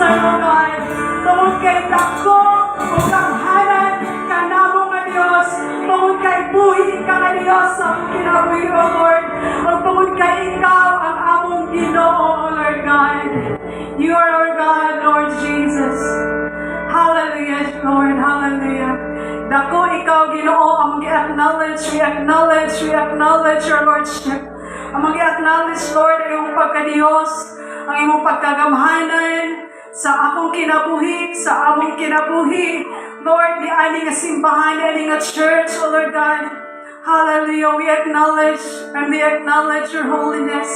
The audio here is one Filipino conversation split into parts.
answer, O God. Tungod kay dako, o kamhanan, kanamo nga Diyos. Tungod kay buhi ka nga Diyos sa kinabuhi, O Lord. O tungod kay Ikaw ang among Ginoo, O Lord God. You are our God, Lord Jesus. Hallelujah, Lord. Hallelujah. Dako Ikaw, Ginoo, ang mag-acknowledge, we acknowledge your Lordship. Ang mag-acknowledge, Lord, ang iyong pagka-Diyos, ang iyong pagkagamhanan, sa among kinabuhi, Lord, di ani nga simbahan, di ani nga church, O Lord God. Hallelujah, we acknowledge your holiness.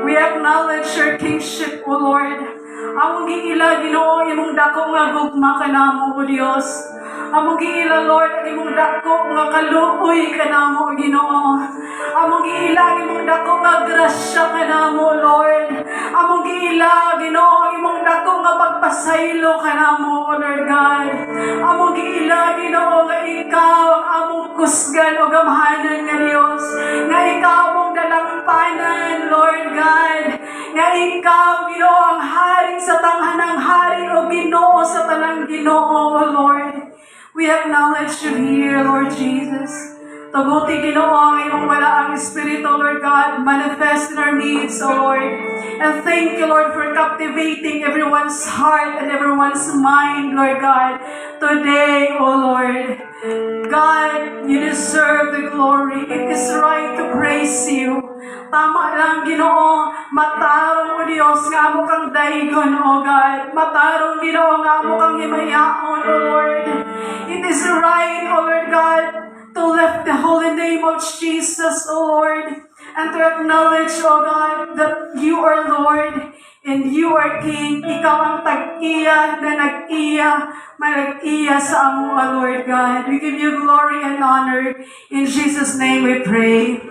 We acknowledge your kingship, O Lord. Among giila, Ginoo, imong dako nga gugma kanamo, O Dios. Among giila, Lord, imong dako nga kaluoy kanamo, Ginoo. Among giila, imong dako nga grasya kanamo, Lord. Among giila, Ginoo, imong dako nga pagpasaylo kanamo, O Lord God. Among giila, Ginoo, nga Ikaw ang among kusgan o gamhanan nga Dios. Nga Ikaw among dalampanan, Lord God. Nga Ikaw, Ginoo, ang hari sa tanghanang hari o Ginoo sa tanang Ginoo, O Lord. We acknowledge you here, Lord Jesus. Taguti, Ginoo, ang iyong wala ang Espiritu, Lord God, manifest in our needs, O Lord. And thank you, Lord, for captivating everyone's heart and everyone's mind, Lord God, today, O Lord. God, you deserve the glory. It is right to praise you. Tama lang, Ginoo, matarong, O Diyos, nga mo kang daigon, O God. Matarong, Ginoo, nga mo kang himayaon, O Lord. It is right, O Lord God, to lift the holy name of Jesus, O Lord, and to acknowledge, O God, that you are Lord and you are King. Ikaw ang tag-iya na nag-iya, manag-iya sa amo, O Lord God. We give you glory and honor. In Jesus' name we pray.